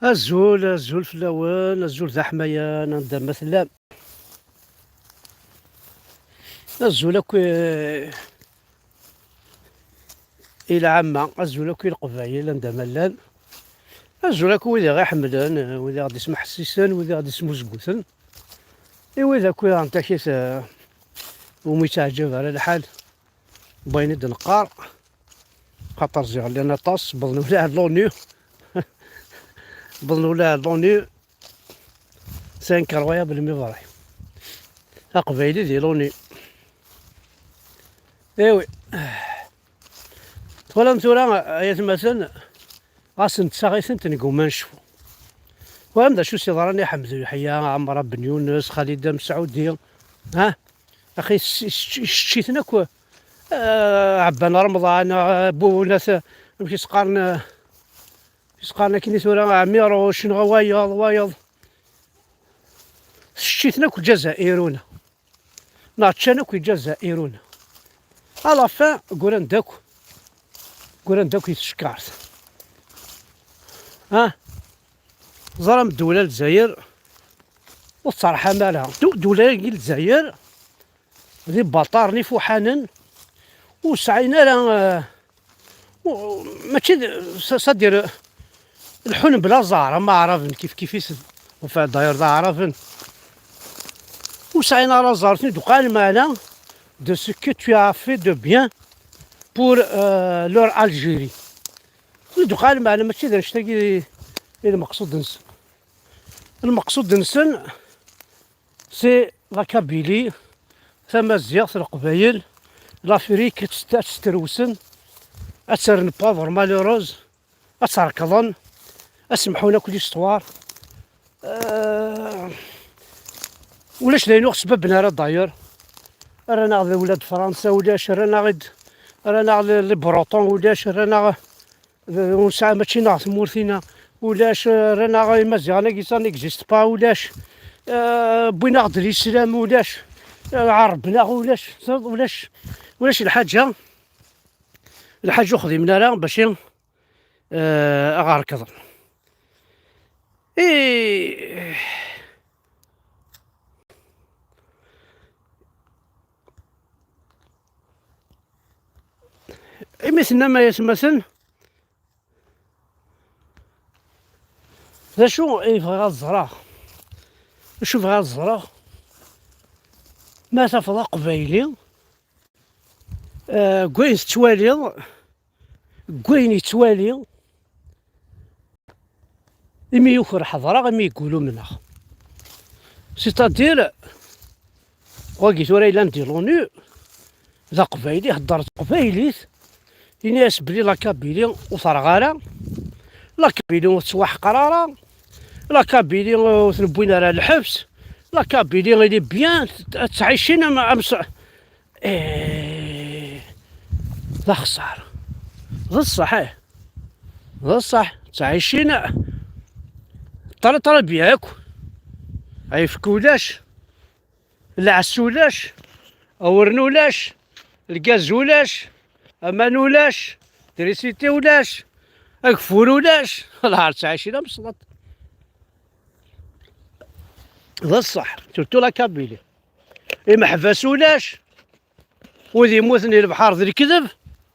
الزول في اللون الزول ذا حماية ندير مثلا الزول إلى عامة الزول القبايل ندير ملان الزول وإذا غا حملان وإذا غادي يسمح حسيسان وإذا غادي يسمو زقوثن إوا إذا كوي غنتا كيس وميتعجب على الحال باين يد نقار خاطر زيغ لنا طاس بظنو لا لونيو بظنو لا لونيو سان كروايا بالميفراي أقبايلي دي لوني إيوي ولا نتورا يا مثلا غاسن تساغيثن تنقو ما نشوفو وهم دا شو سيضراني حمد يحيى عمرو بن يونس خالد مسعودي ها اخي شتيتنا كو عبان رمضان بو ناس مشي سقارنا كي ثورا عميرو شنو وايض شتيتنا كو الجزائرون ناتشانا كو الجزائرون على فا قولن داكو يتشكارت ها ظلم الدولة الجزائر والصراحة مالها دولة الجزائر ذي بطارني فوحانا وسعينا لها ماشي صدير الحن بلا زهرة ما عرفن كيف وفا داير ذا عرفن وسعينا على زهرتني دوقال معنا de ce que tu as fait de bien pour leur Algérie. دوقال معنا ماشي داير شتاكي المقصود نسن سي لا كابيلي ثما زيغ القبايل لافريك تستروسن أتسرن بافر مالوروز أتركضن أسمحونا كل استوار ولاش لينو سببنا راه داير رانا غير ولاد فرنسا ولاش رانا غير لي بروطون ولاش رانا ونسعى ماشي نعرف مورثينا ولاش رانا غير مزيانة كيسا نيكزيست با ولاش بغينا غدر الإسلام ولاش عربنا ولاش الحاجة خدمنا لها باش أغاركض مثلنا ما يسمسن ذا شو يبغى الزرع شوف بغا الزرع ما تفضى قبايلي كوين يتوالي إمي يوخر حضرة إمي يقولوا منها سيتادير واقيت ورا إلا ندير لونو ذا قبايلي هدرت قبايليت يناس بلي لا كابيلي وثرغارة لا كابيلي وتسواح قرارة لا كابيلي وتنبوينا راه الحبس لا كابيلي غير بيان تعيشينا مع لا خسارة ذا الصحيح ذا الصح تعيشينا طرا بياكو عيفك ولاش العس ولاش أورن ولاش الغاز ولاش أمان ولاش تريسيتي ولاش أكفور ولاش العار تعيشينا مصلط ذا الصح سيرتو لا كابيلي محبس ولاش وذي يموتني البحر ذي الكذب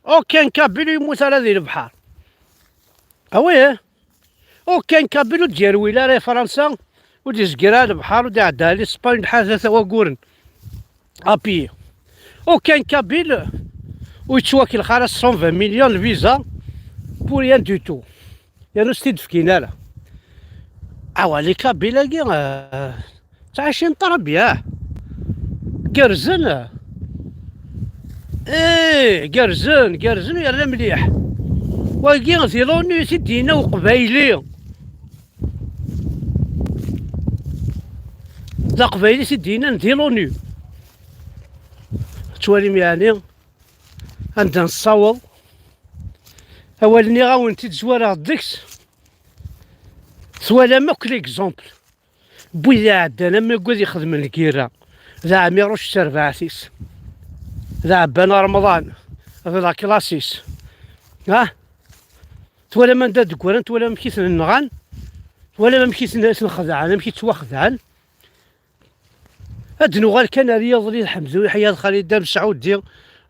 أو كان كابيلي يموت على ذي البحر أويه أو كان كابيلو ديال ولاية فرنسا ودي زكرا البحر ودي عدها لي سباين حاثة وقورن أبي أو كان كابيل ويتواكل خلاص 120 مليون الفيزا بور ريان دو تو يعني ستيدفكينا له عوالي كابيلا كي تعيشين طربياه قرزن قرزن يلا مليح واكي غثيلوني سيدينا وقبايلي ذا قبايلي سيدينا نديلوني تواليم يعني عندنا نصاوض أولني غاونتي تزوار الدكس سوالا ما كل اكزومبل بويا عندنا ما يقول يخدم الكيرا ذا عميروش سيرفاسيس ذا عبانا رمضان ذا كلاسيس ها تولا ما نداد كوران تولا مكيث النغان ولا ما مشيت نخدع، انا مشيت توخدعن. هاد نوغال كان رياض لي الحمد لله حياه خالد دام سعود ديال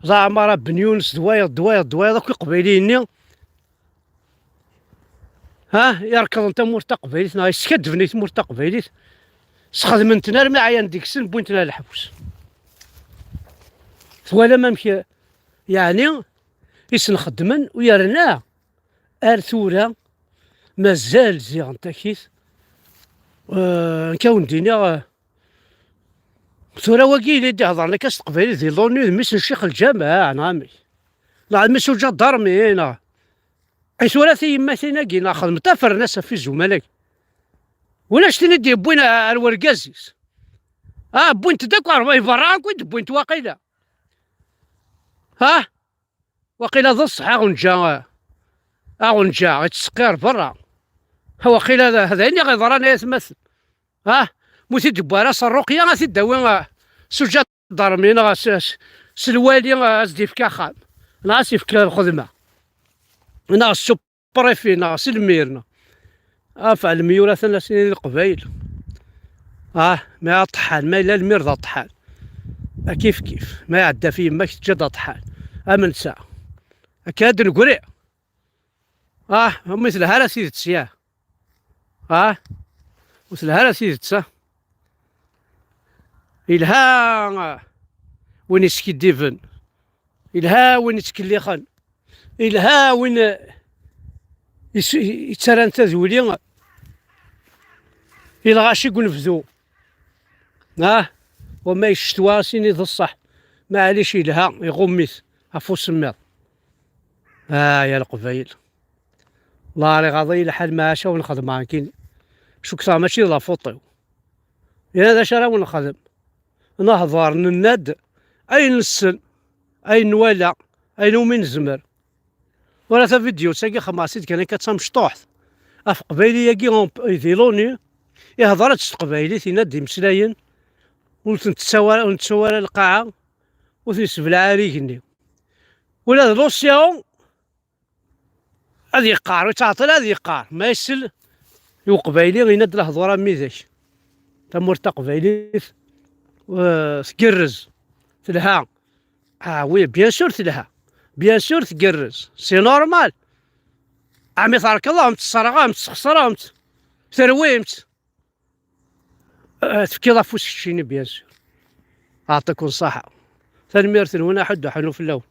زعما بن يونس دوايض دوك القبيليين. ها يركض انت مورتا قبيلتنا يسكد بنيت مورتا قبيليت سخدمتنا رمي عيان ديك السن بوينتنا الحبس ولا ما مشي يعني يسنخدمن ويرنا ارثورا مازال زيغ نتاكيت كون دينا ثورة وكيل يدي هضرنا كاس قبيلي ديال لوني ميس الشيخ الجامع نعمي لا ميس وجا ضرمي هنا اي ثلاثي يماتينا كينا خدمتا فرناس في الزملاء ولا شتي ندي بوينا الوركازيس بوينت داكوار ما يفرع كنت بوينت واقيلا واقيلا ذا الصحة غنجا غيتسقير برا واقيلا هذا اللي غيضرنا يتمثل موتي دبارة الرقية غادي داوي سجاد ضرمينا سلوالي غازدي في كاخام ناقص في الخدمة ناقص السوبريفي ناقص الميرنا فعل الميورة 3 سنين القبايل ما طحان ما إلا المير ذا طحان كيف ما عدا فيه ما تجد طحان من ساعة أكاد نقري مثلها لا سيدة سياه مثلها لا سيدة سا إلها وين يسكديفن إلها وين يتكليخن إلها وين يتسران تذولي إلا غاشي نفذو وما يشتوا سيني ذا الصح معليش إلها يغميث عفو سمير يا القبايل الله علي غاضي لحال ما شاو نخدم كاين شو كثر ماشي لا فوطيو يا هذا شرا ونخدم نهضر نناد أين السن أين نوالا أين ومن زمر ولا تا فيديو تاكي خماسيت كان كتمشطوح اف قبايلي كي يديروني يهضر تقبايلي تينادي مسلاين ونتسوى القاعة وتنسب العاريكني ولا روسيا هذي يقار وتعطي هذي يقار ما يسل يقبايلي غيناد الهضره ميزاش تمر تقبايلي تقرز تلها وي بيان سور تلها بيان سور تقرز سي نورمال عمي تبارك الله متصرغه متخسره ترويمت تفكي ضافوس الشيني بيان سور اعطيكم الصحه تنميرتن هنا حد حنو في اللون